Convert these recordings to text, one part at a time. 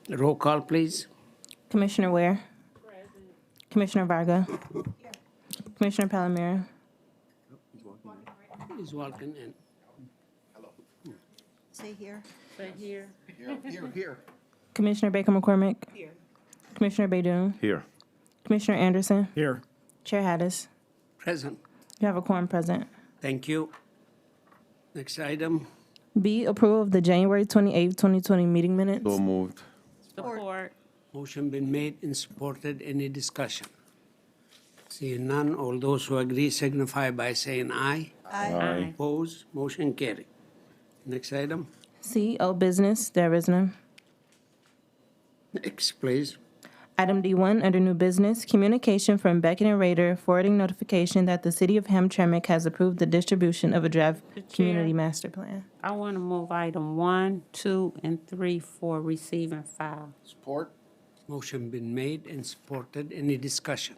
Roll call, please. Commissioner Ware? Commissioner Varga? Commissioner Palomero? He's walking in. Say here. Here. Commissioner Baker McCormick? Commissioner Baydoun? Here. Commissioner Anderson? Here. Chair Hattis? Present. You have a quorum present. Thank you. Next item. B, approval of the January 28th, 2020 meeting minutes. So moved. Support. Motion been made and supported. Any discussion? Seeing none, all those who agree signify by saying aye. Aye. Opposed, motion carried. Next item. C, old business, there is none. Next, please. Item D1, under new business, communication from Beckett and Rader forwarding notification that the city of Hamtramck has approved the distribution of a draft community master plan. I want to move item 1, 2, and 3 for receive and file. Support. Motion been made and supported. Any discussion?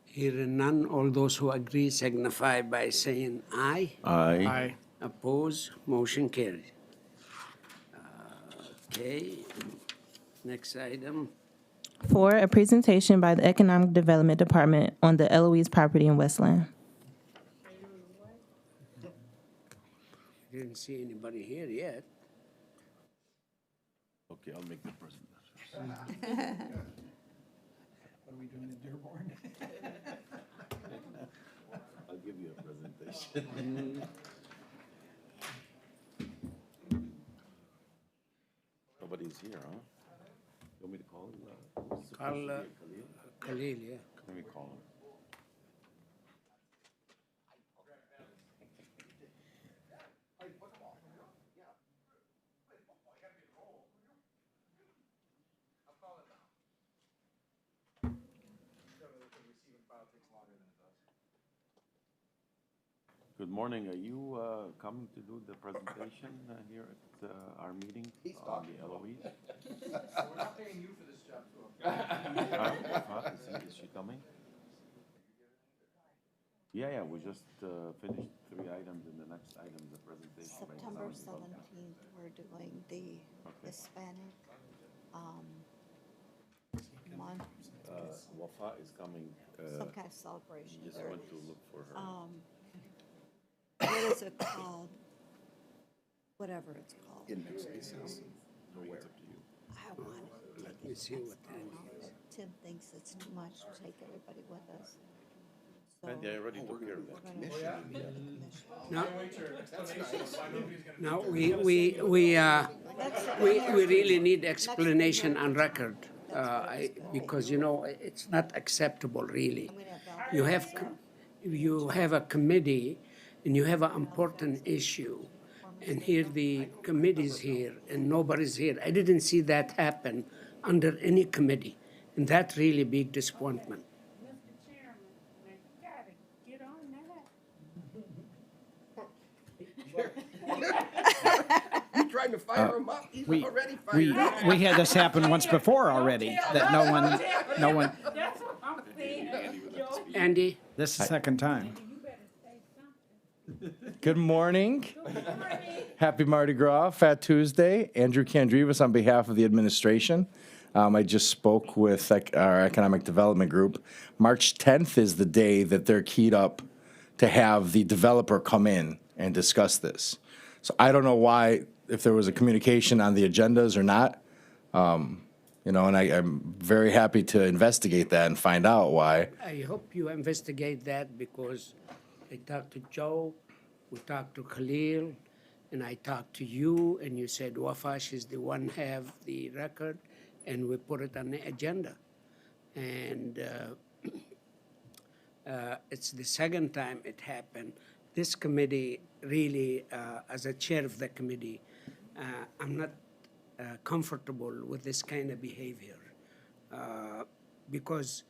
Hearing none, all those who agree signify by saying aye. Aye. Oppose, motion carried. Okay, next item. 4, a presentation by the Economic Development Department on the Eloise property in Westland. Didn't see anybody here yet. Okay, I'll make the presentation. I'll give you a presentation. Nobody's here, huh? You want me to call him? Khalil, yeah. Let me call him. Good morning. Are you coming to do the presentation here at our meeting on the LOE? We're not paying you for this job, Is she coming? Yeah, we just finished 3 items, and the next item is the presentation. by September Economic Development. 17th, we're doing the Hispanic month, Wafa is coming. some kind of celebration. Just There. went to look for her. What is it called? Whatever it's called. No, it's up to you. I want to Let me see what time it is. Tim thinks it's too much to take everybody with us. So And I already took care of that. we're gonna do the commission. Now, we really need explanation on record, because, it's not acceptable, really. You have a committee, and you have an important issue, and here the committee's here, and nobody's here. I didn't see that happen under any committee, and that's really big disappointment. Mr. Chairman, you gotta get on that. You trying to fire him up? He's we- already We, fired up. we had this happen once before already, that no one, That's what I'm saying. Joe, Andy? this is the second time. you better say something. Good morning. Happy Mardi Gras, Fat Tuesday. Andrew Kandrivas on behalf of the administration. I just spoke with our economic development group. March 10th is the day that they're keyed up to have the developer come in and discuss this. So I don't know why, if there was a communication on the agendas or not. And I'm very happy to investigate that and find out why. I hope you investigate that, because I talked to Joe, we talked to Khalil, and I talked to you, and you said Wafash is the one have the record, and we put it on the agenda. And it's the second time it happened. This committee really, as a chair of the committee, I'm not comfortable with this kind of behavior. Because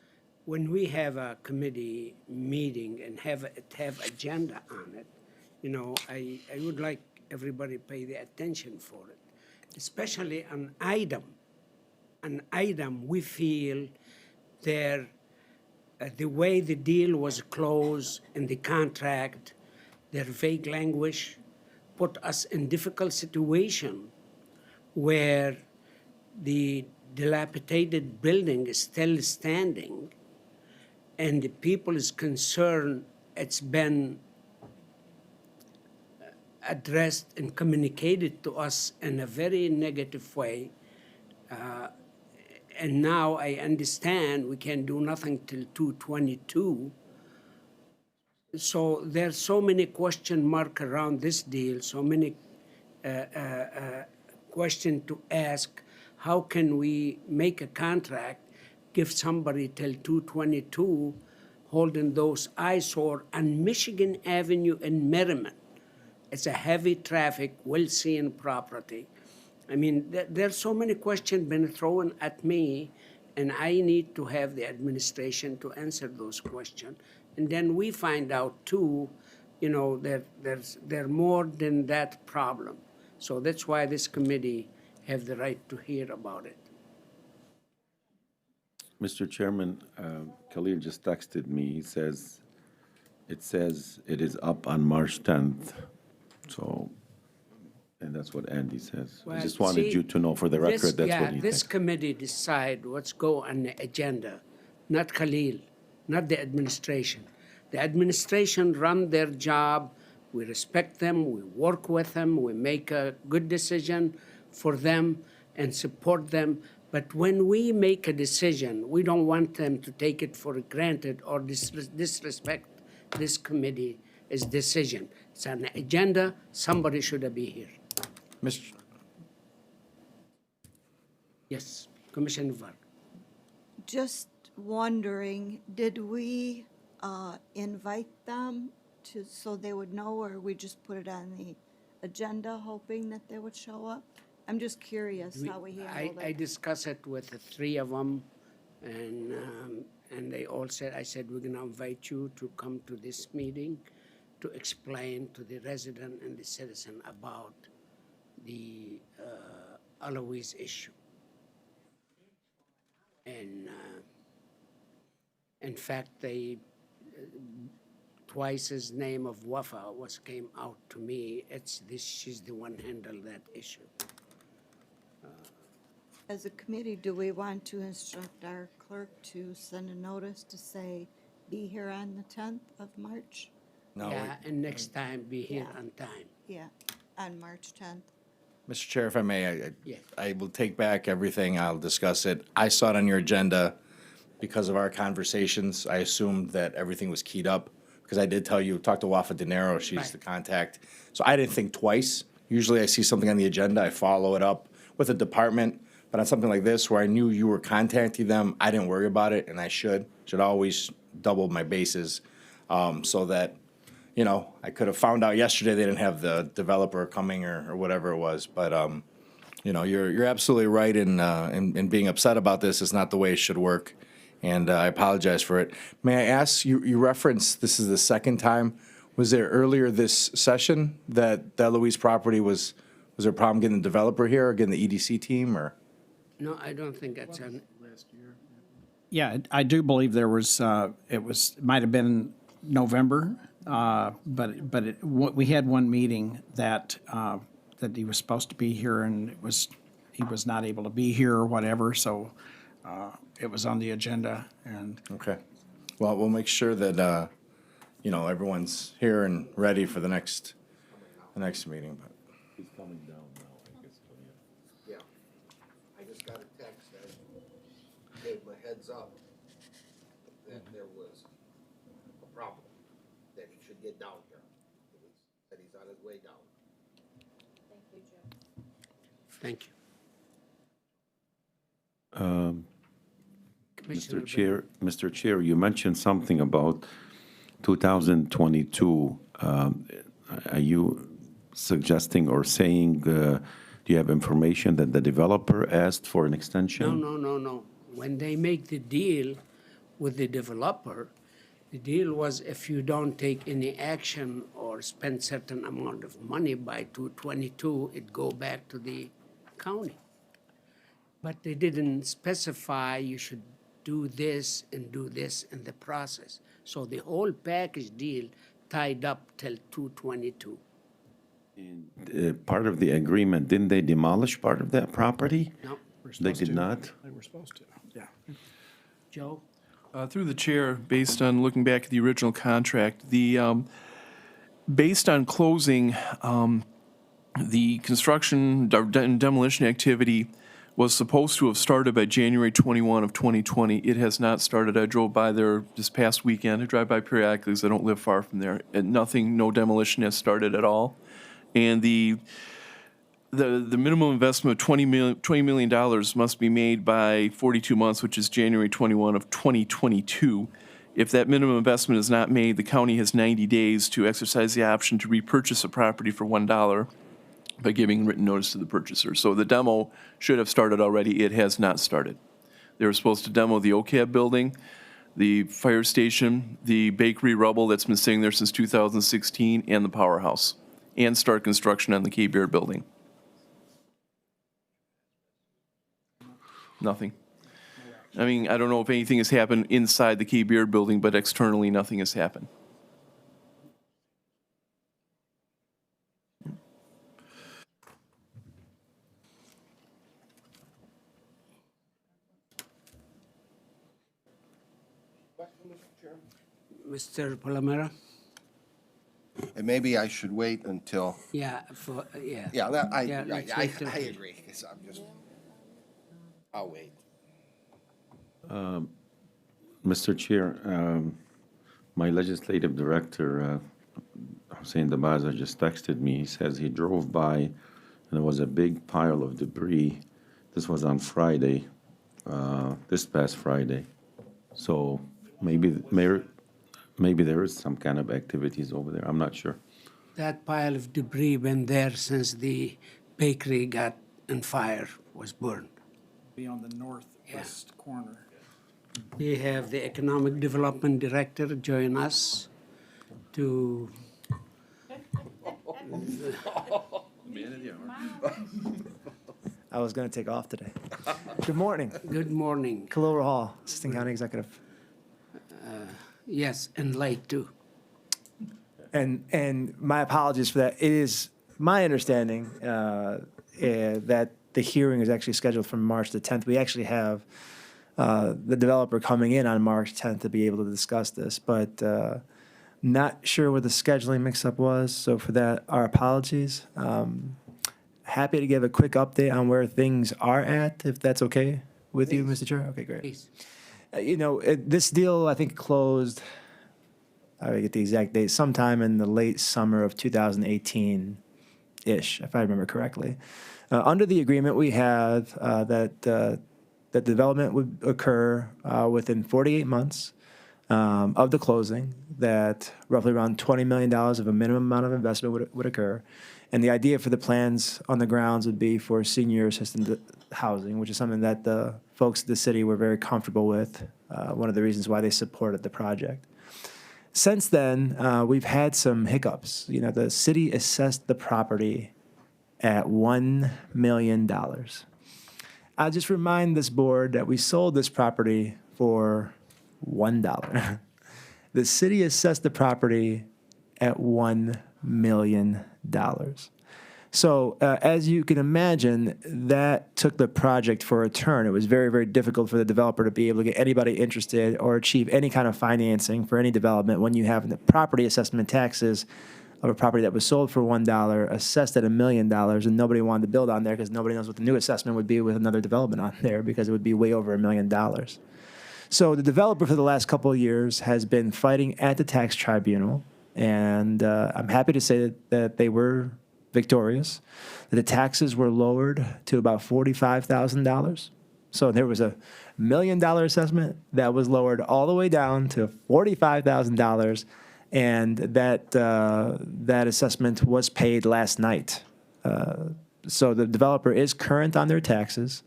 when we have a committee meeting and have agenda on it, I would like everybody pay the attention for it, especially an item we feel there, the way the deal was closed in the contract, their vague language put us in difficult situation where the dilapidated building is still standing, and the people is concerned it's been addressed and communicated to us in a very negative way. And now I understand we can do nothing till 2/22. So there's so many question mark around this deal, so many question to ask. How can we make a contract, give somebody till 2/22, holding those eyesore on Michigan Avenue in Merriman? It's a heavy traffic, well-seen property. I mean, there's so many questions been thrown at me, and I need to have the administration to answer those questions. And then we find out too, you know, that there's more than that problem. So that's why this committee have the right to hear about it. Mr. Chairman, Khalil just texted me. He says, it says it is up on March 10th. So, and that's what Andy says. I Well, just wanted see, you to know for the record, that's what he This thinks. committee decide what's go on the agenda, not Khalil, not the administration. The administration run their job. We respect them, we work with them, we make a good decision for them and support them. But when we make a decision, we don't want them to take it for granted or disrespect this committee's decision. It's an agenda, somebody should be here. Mr. Yes, Commissioner Varg. Just wondering, did we invite them to, so they would know, or we just put it on the agenda hoping that they would show up? I'm just curious how we handled I it. discussed it with the three of them, and they all said, I said, we're gonna invite you to come to this meeting to explain to the resident and the citizen about the Eloise issue. And in fact, they, twice his name of Wafa came out to me. She's the one handle that issue. As a committee, do we want to instruct our clerk to send a notice to say, be here on the 10th of March? No, Yeah, and next time be here Yeah. on time. Yeah, on March 10th. Mr. Chair, if I may, Yeah. I will take back everything. I'll discuss it. I saw it on your agenda because of our conversations. I assumed that everything was keyed up because I did tell you, talk to Wafa De Niro, she's Right. the contact. So I didn't think twice. Usually I see something on the agenda, I follow it up with a department. But on something like this where I knew you were contacting them, I didn't worry about it, and I should always double my bases, so that, you know, I could have found out yesterday they didn't have the developer coming or whatever it was. But, you know, you're absolutely right in being upset about this. It's not the way it should work, and I apologize for it. May I ask, you referenced this is the second time. Was there earlier this session that the Eloise property was there a problem getting the developer here or getting the EDC team, or? No, I don't think that's an, Yeah, I do believe there was, it might have been November, we had one meeting that he was supposed to be here and he was not able to be here or whatever, so it was on the agenda and. Okay. Well, we'll make sure that, you know, everyone's here and ready for the next meeting, but. He's coming down now, I guess. Yeah. I just got a text that gave him a heads up that there was a problem, that he should get down here. That he's on his way down. thank you. Mr. Chair, you mentioned something about 2022. Are you suggesting or saying, do you have information that the developer asked for an extension? No. When they make the deal with the developer, the deal was if you don't take any action or spend certain amount of money by 2/22, it go back to the county. But they didn't specify you should do this and do this in the process. So the whole package deal tied up till 2/22. Part of the agreement, didn't they demolish part of that property? No, They did not? They were supposed to, yeah. Joe? Through the chair, based on looking back at the original contract, based on closing, the construction and demolition activity was supposed to have started by January 21 of 2020. It has not started. I drove by there this past weekend. I drive by periodically because I don't live far from there. And no demolition has started at all. And the minimum investment of $20 million must be made by 42 months, which is January 21 of 2022. If that minimum investment is not made, the county has 90 days to exercise the option to repurchase a property for $1 by giving written notice to the purchaser. So the demo should have started already. It has not started. They were supposed to demo the OCAB building, the fire station, the bakery rubble that's been sitting there since 2016, and the powerhouse, and start construction on the K-Beard building. Nothing. I mean, I don't know if anything has happened inside the K-Beard building, but externally, nothing has happened. Mr. Palomero? And maybe I should wait until, Yeah, yeah, Yeah, I let's wait till- agree, 'cause I'll wait. Mr. Chair, my legislative director, Hussein Dabaza, just texted me. He says he drove by and there was a big pile of debris. This was on Friday, this past Friday. So maybe there is some kind of activities over there. I'm not sure. that pile of debris been there since the bakery got on fire, was burned. Be on the northwest corner. We have the Economic Development Director join us to, I was going to take off today. Good morning. good morning. Khalil Hall, Assistant County Executive. Yes, and light too. And my apologies for that. It is my understanding that the hearing is actually scheduled for March the 10th. We actually have the developer coming in on March 10th to be able to discuss this, but not sure what the scheduling mix-up was. So for that, our apologies. Happy to give a quick update on where things are at, if that's okay with you, Mr. Chair. Okay, great. Please. This deal, I think, closed, I get the exact date, sometime in the late summer of 2018-ish, if I remember correctly. Under the agreement, we had that development would occur within 48 months of the closing, that roughly around $20 million of a minimum amount of investment would occur. And the idea for the plans on the grounds would be for senior assisted housing, which is something that the folks at the city were very comfortable with, one of the reasons why they supported the project. Since then, we've had some hiccups. The city assessed the property at $1 million. I'll just remind this board that we sold this property for $1. The city assessed the property at $1 million. So as you can imagine, that took the project for a turn. It was very, very difficult for the developer to be able to get anybody interested or achieve any kind of financing for any development when you have the property assessment taxes of a property that was sold for $1, assessed at $1 million, and nobody wanted to build on there because nobody knows what the new assessment would be with another development on there because it would be way over $1 million. So the developer for the last couple of years has been fighting at the tax tribunal, and I'm happy to say that they were victorious. The taxes were lowered to about $45,000. So there was a $1 million assessment that was lowered all the way down to $45,000, and that assessment was paid last night. So the developer is current on their taxes,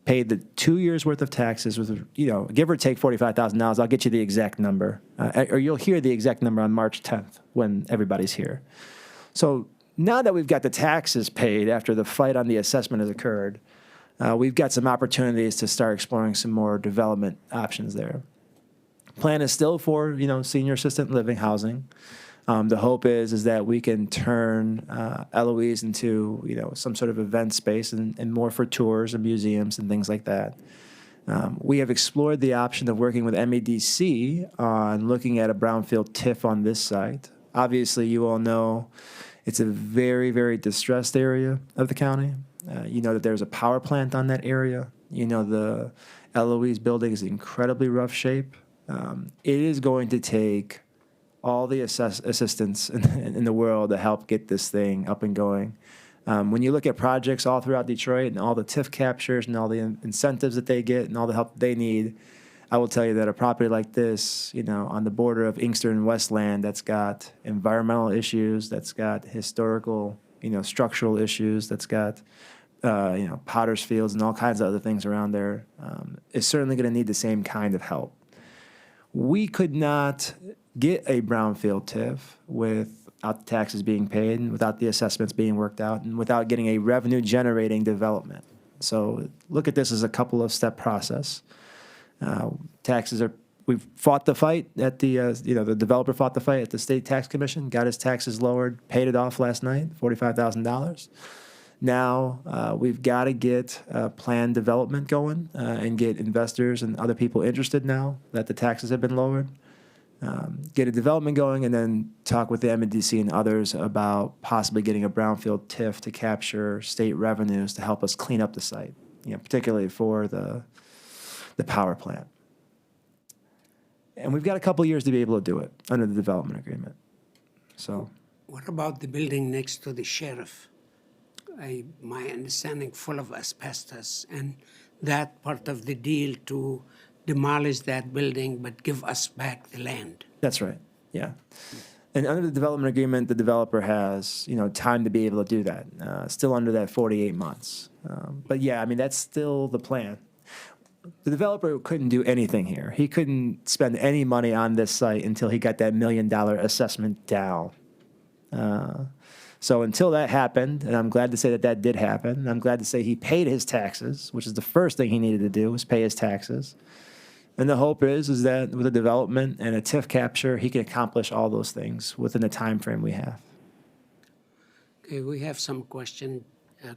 paid the 2 years' worth of taxes with, give or take $45,000. I'll get you the exact number, or you'll hear the exact number on March 10th when everybody's here. So now that we've got the taxes paid after the fight on the assessment has occurred, we've got some opportunities to start exploring some more development options there. Plan is still for, senior assistant living housing. The hope is that we can turn Eloise into, some sort of event space and more for tours and museums and things like that. We have explored the option of working with MEDC on looking at a brownfield TIF on this site. Obviously, you all know it's a very, very distressed area of the county. You know that there's a power plant on that area. You know the Eloise building is in incredibly rough shape. It is going to take all the assistance in the world to help get this thing up and going. When you look at projects all throughout Detroit and all the TIF captures and all the incentives that they get and all the help they need, I will tell you that a property like this, on the border of Inkster and Westland, that's got environmental issues, that's got historical, structural issues, that's got, potter's fields and all kinds of other things around there, is certainly going to need the same kind of help. We could not get a brownfield TIF without the taxes being paid and without the assessments being worked out and without getting a revenue-generating development. So look at this as a couple of step process. We've fought the fight at the developer fought the fight at the state tax commission, got his taxes lowered, paid it off last night, $45,000. Now we've got to get planned development going and get investors and other people interested now that the taxes have been lowered. Get a development going and then talk with the MEDC and others about possibly getting a brownfield TIF to capture state revenues to help us clean up the site, particularly for the power plant. And we've got a couple years to be able to do it under the development agreement. So, What about the building next to the sheriff? My understanding full of asbestos, and that part of the deal to demolish that building but give us back the land. that's right, yeah. And under the development agreement, the developer has, time to be able to do that, still under that 48 months. But yeah, that's still the plan. The developer couldn't do anything here. He couldn't spend any money on this site until he got that $1 million assessment down. So until that happened, and I'm glad to say that that did happen, and I'm glad to say he paid his taxes, which is the first thing he needed to do, was pay his taxes. And the hope is that with a development and a TIF capture, he can accomplish all those things within the time frame we have. Okay, we have some question.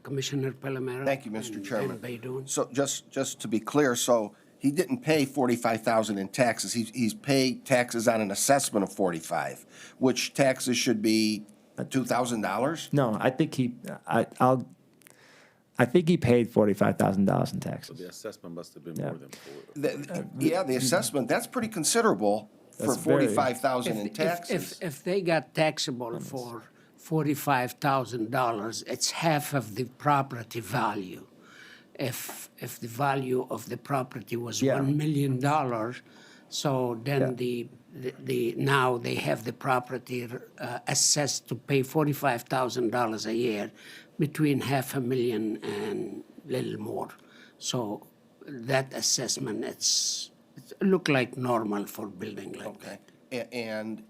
Commissioner Palomero. Thank you, Mr. Chairman. And Baidoon. So just to be clear, so he didn't pay $45,000 in taxes. He's paid taxes on an assessment of $45,000, which taxes should be $2,000? No, I think I think he paid $45,000 in taxes. The assessment must have been Yeah. more than The assessment, that's pretty considerable for That's very- $45,000 in taxes. If they got taxable for $45,000, it's half of the property value. If the value of the property was Yeah. $1 million, so then now they have the property assessed to pay $45,000 a year, between $500,000 and little more. So that assessment, it look like normal for building like that. And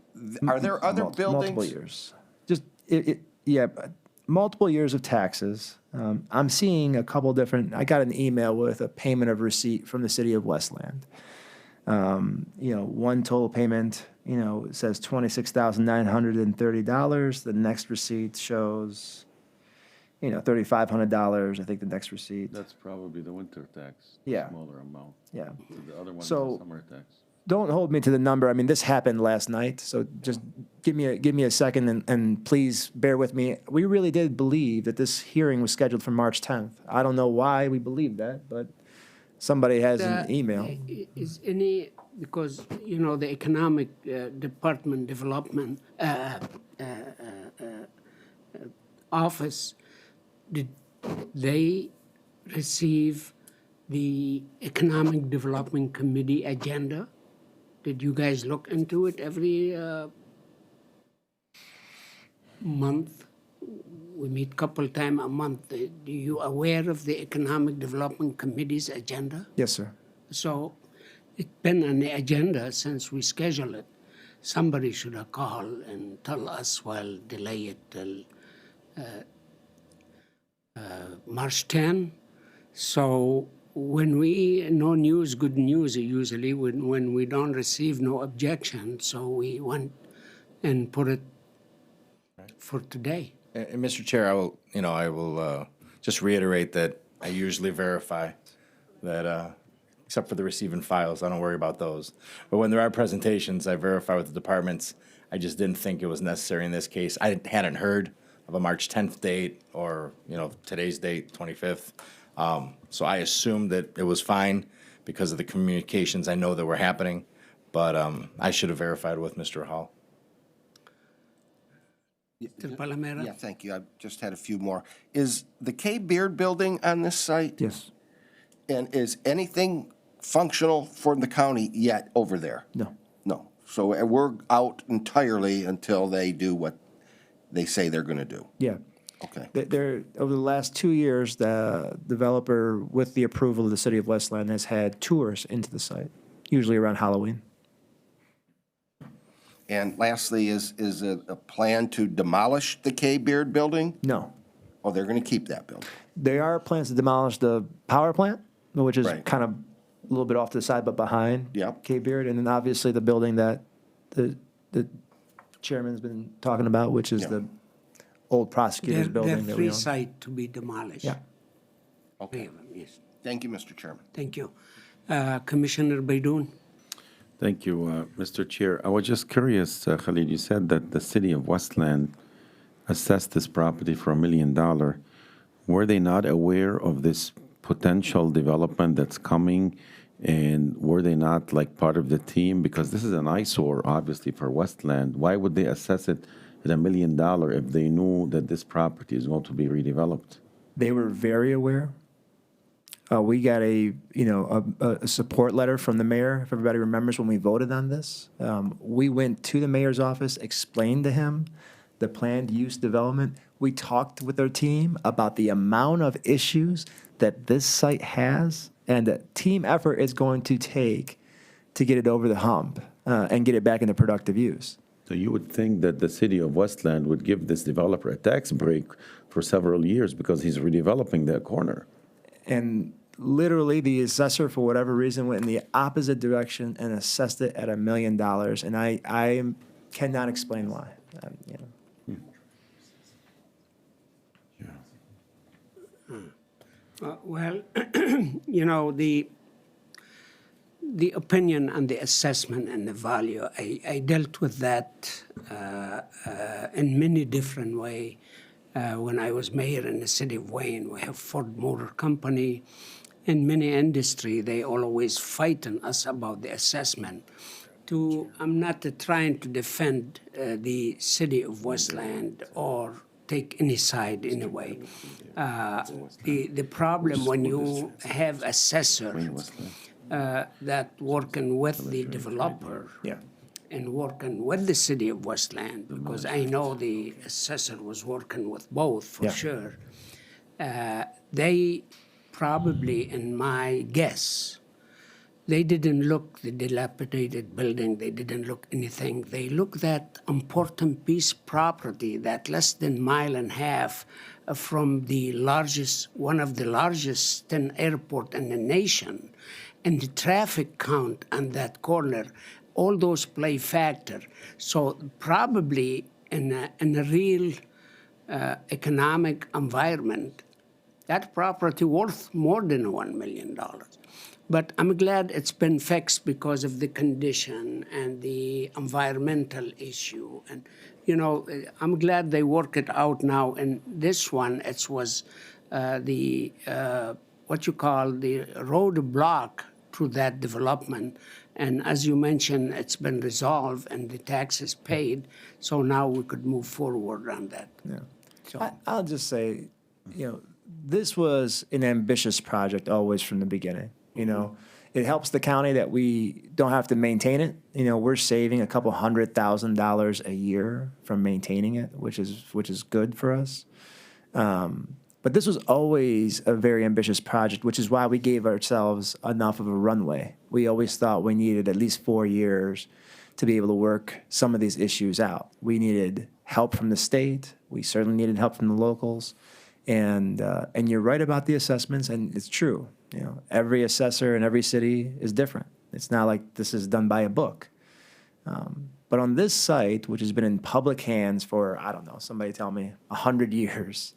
are there other Multiple buildings? years. Just, multiple years of taxes. I'm seeing a couple different, I got an email with a payment of receipt from the city of Westland. One total payment, says $26,930. The next receipt shows, $3,500. I think the next receipt. That's probably the winter tax. Yeah. Smaller amount. Yeah. The other one is So- the summer tax. Don't hold me to the number. This happened last night, so just give me a second and please bear with me. We really did believe that this hearing was scheduled for March 10th. I don't know why we believed that, but somebody has an email. Is any, because, the Economic Department Development Office, did they receive the Economic Development Committee agenda? Did you guys look into it every month? We meet couple time a month. Are you aware of the Economic Development Committee's agenda? Yes, sir. So it's been on the agenda since we scheduled it. Somebody should have called and tell us, well, delay it till March 10. So when no news, good news usually, when we don't receive no objection, so we went and put it for today. And Mr. Chair, I will just reiterate that I usually verify that, except for the receiving files, I don't worry about those. But when there are presentations, I verify with the departments. I just didn't think it was necessary in this case. I hadn't heard of a March 10th date or, today's date, 25th. So I assumed that it was fine because of the communications I know that were happening. But I should have verified with Mr. Hall. Mr. Palomero? Yeah, thank you. I just had a few more. Is the K Beard building on this site? Yes. And is anything functional for the county yet over there? No. No. So we're out entirely until they do what they say they're going to do. Yeah. Okay. There, over the last 2 years, the developer, with the approval of the city of Westland, has had tours into the site, usually around Halloween. And lastly, is it a plan to demolish the K Beard building? No. Oh, they're going to keep that building. There are plans to demolish the power plant, which is Right. kind of a little bit off to the side, but behind Yep. Cape Beard. And then obviously the building that the chairman's been talking about, which is Yeah. the old prosecutor's There building are that we three own. sites to be demolished. Yeah. Three Okay. of them, yes. Thank you, Mr. Chairman. Thank you. Commissioner Baidoon? Thank you, Mr. Chair. I was just curious, Khalid, you said that the city of Westland assessed this property for $1 million. Were they not aware of this potential development that's coming? And were they not like part of the team? Because this is an eyesore, obviously, for Westland. Why would they assess it at $1 million if they knew that this property is going to be redeveloped? They were very aware. We got a support letter from the mayor, if everybody remembers when we voted on this. We went to the mayor's office, explained to him the planned use development. We talked with our team about the amount of issues that this site has and the team effort it's going to take to get it over the hump and get it back into productive use. So you would think that the city of Westland would give this developer a tax break for several years because he's redeveloping that corner. And literally, the assessor, for whatever reason, went in the opposite direction and assessed it at $1 million. And I cannot explain why. Well, the opinion and the assessment and the value, I dealt with that in many different ways. When I was mayor in the city of Wayne, we have Ford Motor Company. In many industry, they always fighting us about the assessment. I'm not trying to defend the city of Westland or take any side in a way. The problem when you have assessor that working with the developer and working with the city of Westland, because I know the assessor was working with both for sure. They probably, in my guess, they didn't look the dilapidated building. They didn't look anything. They looked at important piece property that less than mile and a half from the largest, one of the largest 10 airport in the nation, and the traffic count on that corner. All those play factor. So probably in a real economic environment, that property worth more than $1 million. But I'm glad it's been fixed because of the condition and the environmental issue. And, I'm glad they work it out now. And this one, it was the roadblock to that development. And as you mentioned, it's been resolved and the tax is paid. So now we could move forward on that. Yeah. So, I'll just say, this was an ambitious project always from the beginning. It helps the county that we don't have to maintain it. We're saving a couple $100,000 a year from maintaining it, which is good for us. But this was always a very ambitious project, which is why we gave ourselves enough of a runway. We always thought we needed at least 4 years to be able to work some of these issues out. We needed help from the state. We certainly needed help from the locals. And you're right about the assessments, and it's true. Every assessor in every city is different. It's not like this is done by a book. But on this site, which has been in public hands for, I don't know, somebody tell me, 100 years.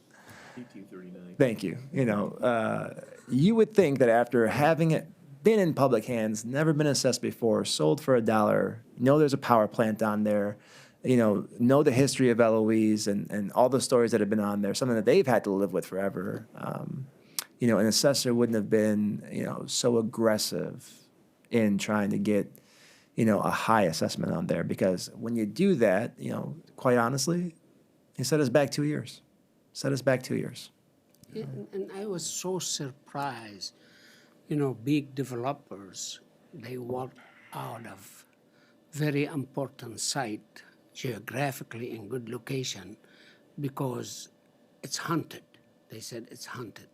1839. Thank you. You know, you would think that after having it been in public hands, never been assessed before, sold for $1, know there's a power plant on there, you know the history of Eloise and all the stories that have been on there, something that they've had to live with forever. You know, an assessor wouldn't have been, you know, so aggressive in trying to get, you know, a high assessment on there, because when you do that, you know, quite honestly, he set us back 2 years. Set us back 2 years. And I was so surprised, you know, big developers, they walked out of very important site, geographically in good location, because it's haunted. They said it's haunted.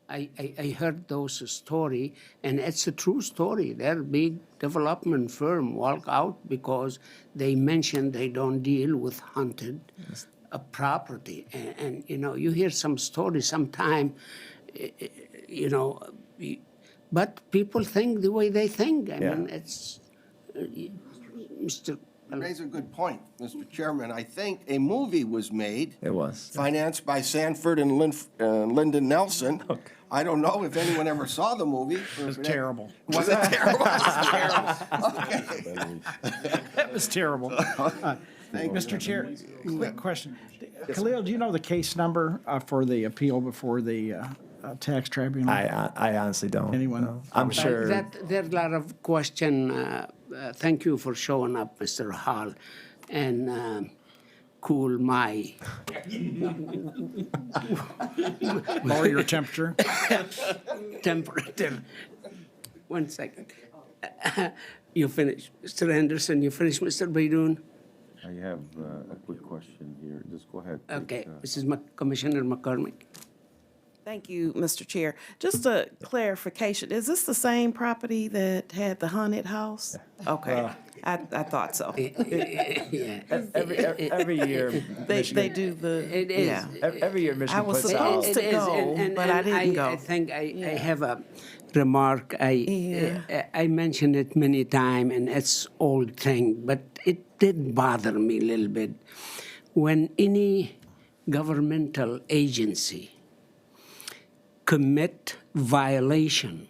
I heard those story, and it's a true story. Their big development firm walk out because they mentioned they don't deal with haunted property. And, you know, you hear some stories sometime, you know, but people think the way they think. I mean, it's, Mr. You raise a good point, Mr. Chairman. I think a movie was made. It was. Financed by Sanford and Lyndon Nelson. I don't know if anyone ever saw the movie. It was terrible. Was it terrible? Okay. That was terrible. Thank you. Mr. Chair, quick question. Khalil, do you know the case number for the appeal before the tax tribunal? I honestly don't. Anyone? know. I'm sure. There's a lot of question. Thank you for showing up, Mr. Hall, and cool my Lower your temperature? temperature. 1 second. You finish, Mr. Henderson. You finish, Mr. Baidoon. I have a quick question here. Just go ahead. please. Okay, Mrs. Commissioner McCormick. Thank you, Mr. Chair. Just a clarification, is this the same property that had the haunted house? Okay, I thought so. Yeah. Every year, They do the, It is. yeah. every year I Michigan was puts supposed out. to go, but I didn't go. I think I have a remark. I mentioned it many times, and it's old thing, but it did bother me a little bit. When any governmental agency commit violation,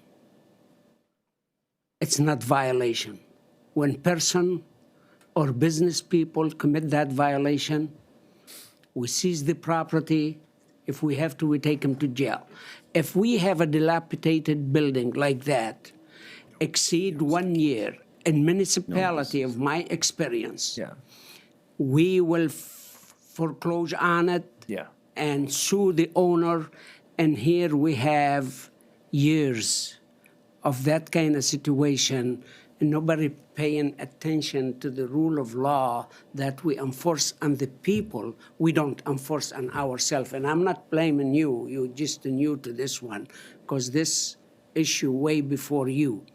it's not violation. When person or business people commit that violation, we seize the property. If we have to, we take them to jail. If we have a dilapidated building like that, exceed 1 year, in municipality of my experience, Yeah, we will foreclose on it yeah. and sue the owner. And here we have years of that kind of situation, and nobody paying attention to the rule of law that we enforce on the people. We don't enforce on ourselves. And I'm not blaming you. You're just new to this one, because this issue way before you,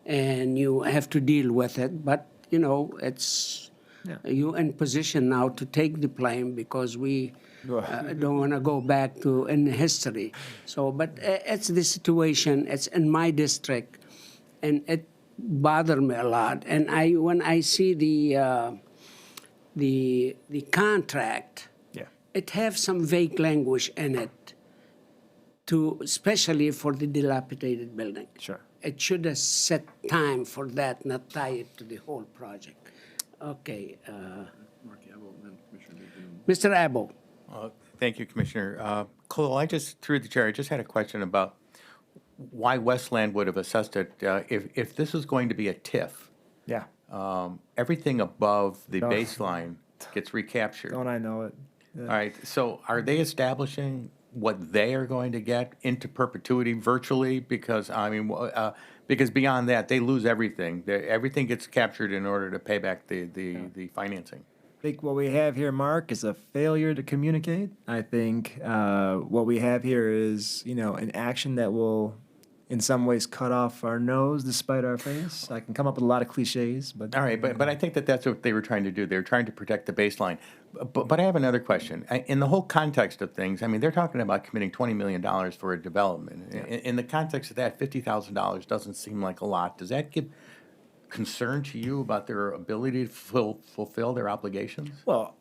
and you have to deal with it. But, you know, it's you in position now to take the blame, because we don't want to go back to in history. So, but it's the situation. It's in my district, and it bothered me a lot. And when I see the contract, it have some vague language in it, especially for the dilapidated building. Sure. It should have set time for that, not tie it to the whole project. Okay. Mr. Abel. Thank you, Commissioner. Cole, through the chair, I just had a question about why Westland would have assessed it. If this was going to be a TIF, Yeah. everything above the baseline gets recaptured. Don't I know it? All right, so are they establishing what they are going to get into perpetuity virtually? Because, I mean, because beyond that, they lose everything. Everything gets captured in order to pay back the financing. I think what we have here, Mark, is a failure to communicate. I think what we have here is, you know, an action that will, in some ways, cut off our nose despite our face. I can come up with a lot of cliches, but All right, but I think that's what they were trying to do. They were trying to protect the baseline. But I have another question. In the whole context of things, I mean, they're talking about committing $20 million for a development. In the context of that, $50,000 doesn't seem like a lot. Does that give concern to you about their ability to fulfill their obligations? Well,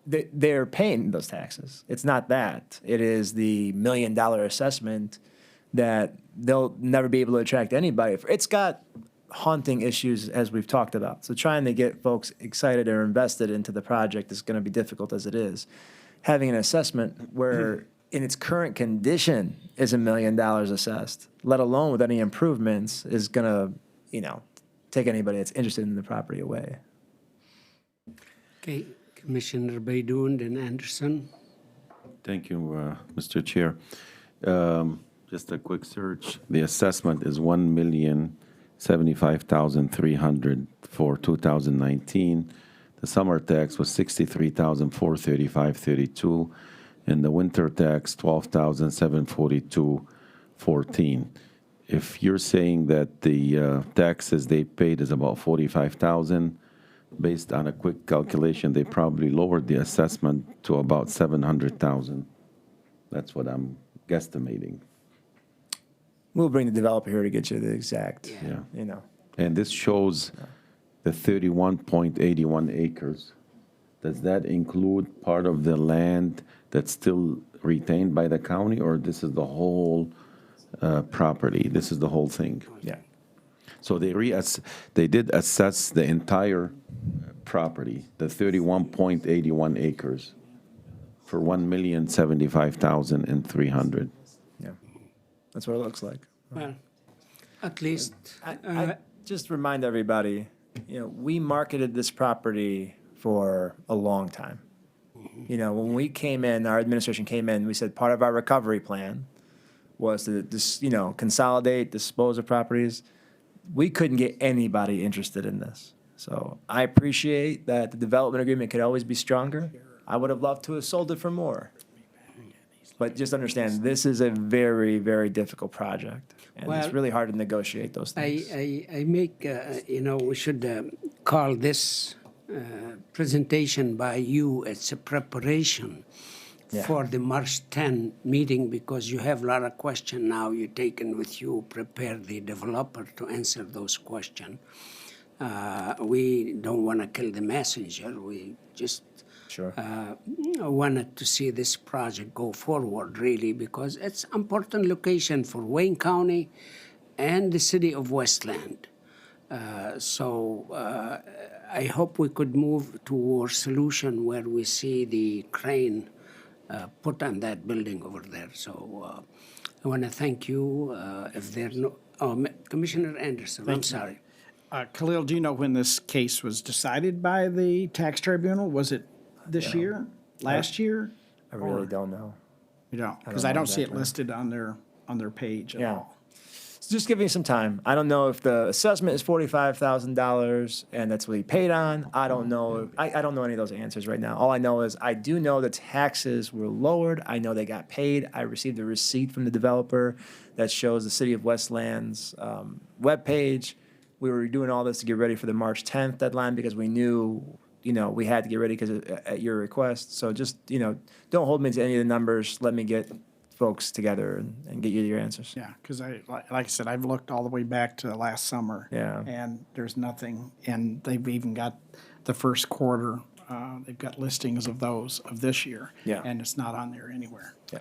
they're paying those taxes. It's not that. It is the $1 million assessment that they'll never be able to attract anybody. It's got haunting issues, as we've talked about. So trying to get folks excited or invested into the project is going to be difficult as it is. Having an assessment where in its current condition is $1 million assessed, let alone with any improvements, is going to, take anybody that's interested in the property away. Okay, Commissioner Baydun and Anderson. Thank you, Mr. Chair. Just a quick search. The assessment is $1,075,300 for 2019. The summer tax was $63,435.32, and the winter tax $12,742.14. If you're saying that the taxes they paid is about $45,000, based on a quick calculation, they probably lowered the assessment to about $700,000. That's what I'm guesstimating. We'll bring the developer here to get you the exact, Yeah. And And this shows the 31.81 acres. Does that include part of the land that's still retained by the county, or this is the whole property? This is the whole thing? yeah. So they did assess the entire property, the 31.81 acres, for $1,075,300. Yeah. That's what it looks like. Well, at least, I just remind everybody, we marketed this property for a long time. When we came in, our administration came in, we said part of our recovery plan was to just, consolidate, dispose of properties. We couldn't get anybody interested in this. So I appreciate that the development agreement could always be stronger. I would have loved to have sold it for more. But just understand, this is a very, very difficult project. And it's Well, really hard to negotiate those things. I make, we should call this presentation by you, it's a preparation Yeah. for the March 10 meeting, because you have a lot of questions now you taken with you, prepare the developer to answer those questions. We don't want to kill the messenger, we just Sure. wanted to see this project go forward, really, because it's important location for Wayne County and the city of Westland. I hope we could move toward solution where we see the crane put on that building over there. So I want to thank you. If there no, Commissioner Anderson, I'm sorry. Khalil, do you know when this case was decided by the tax tribunal? Was it this year, last year? I really don't know. You don't, because know I don't see it exactly. listed on their page at Yeah. all. So just give me some time. I don't know if the assessment is $45,000 and that's what he paid on. I don't know. I don't know any of those answers right now. All I know is I do know the taxes were lowered. I know they got paid. I received a receipt from the developer that shows the City of Westland's webpage. We were doing all this to get ready for the March 10th deadline because we knew, we had to get ready because at your request. So just, don't hold me to any of the numbers. Let me get folks together and get you your answers. Yeah, because like I said, I've looked all the way back to last summer. Yeah. And there's nothing, and they've even got the first quarter, they've got listings of those of this year. Yeah. And it's not on there anywhere. Yeah.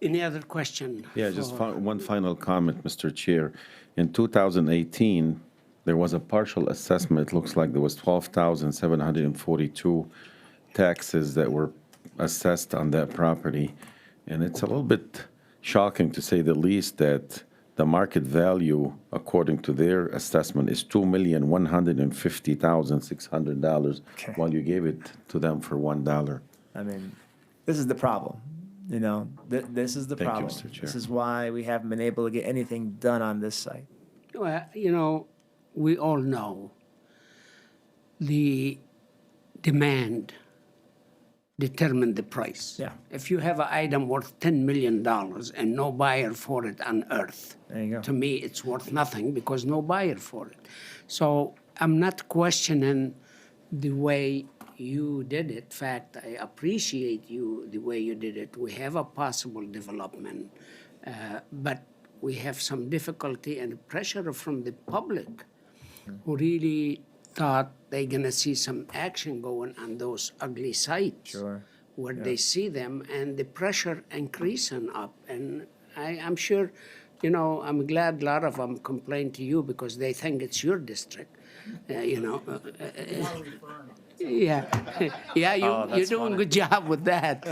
Any other question? Yeah, just for- one final comment, Mr. Chair. In 2018, there was a partial assessment. It looks like there was 12,742 taxes that were assessed on that property. And it's a little bit shocking, to say the least, that the market value, according to their assessment, is $2,150,600, Okay. while you gave it to them for $1. I mean, this is the problem. This is the Thank you, problem. Mr. Chair. This is why we haven't been able to get anything done on this site. Well, we all know the demand determine the price. Yeah. If you have an item worth $10 million and no buyer for it on earth, There you go. to me, it's worth nothing because no buyer for it. So I'm not questioning the way you did it. In fact, I appreciate the way you did it. We have a possible development, but we have some difficulty and pressure from the public who really thought they're gonna see some action going on those ugly sites. Sure. Where they see them and the pressure increasing up. And I'm sure, you know, I'm glad a lot of them complain to you because they think it's your district, you know. Yeah, yeah, you're doing a good job with that.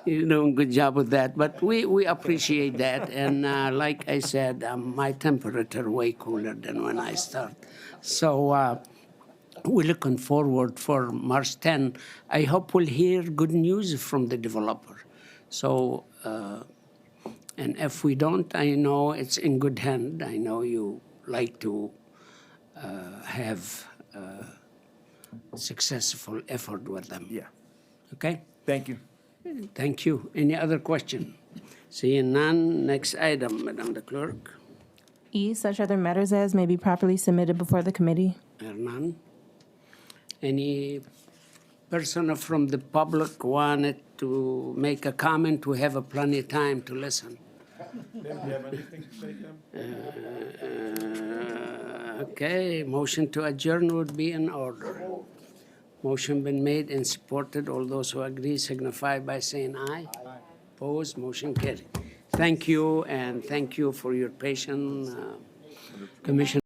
You're doing a good job with that, but we appreciate that. And like I said, my temperature way cooler than when I start. So we're looking forward for March 10. I hope we'll hear good news from the developer. So, and if we don't, I know it's in good hand. I know you like to have successful effort with them. Yeah. Okay? Thank you. Thank you. Any other question? Seeing none, next item, Madam the Clerk. E, such other matters as may be properly submitted before the committee. There are none. Any person from the public wanted to make a comment? We have plenty of time to listen. Okay, motion to adjourn would be in order. Motion been made and supported. All those who agree signify by saying aye. Opposed, motion carried. Thank you, and thank you for your patience, Commissioner.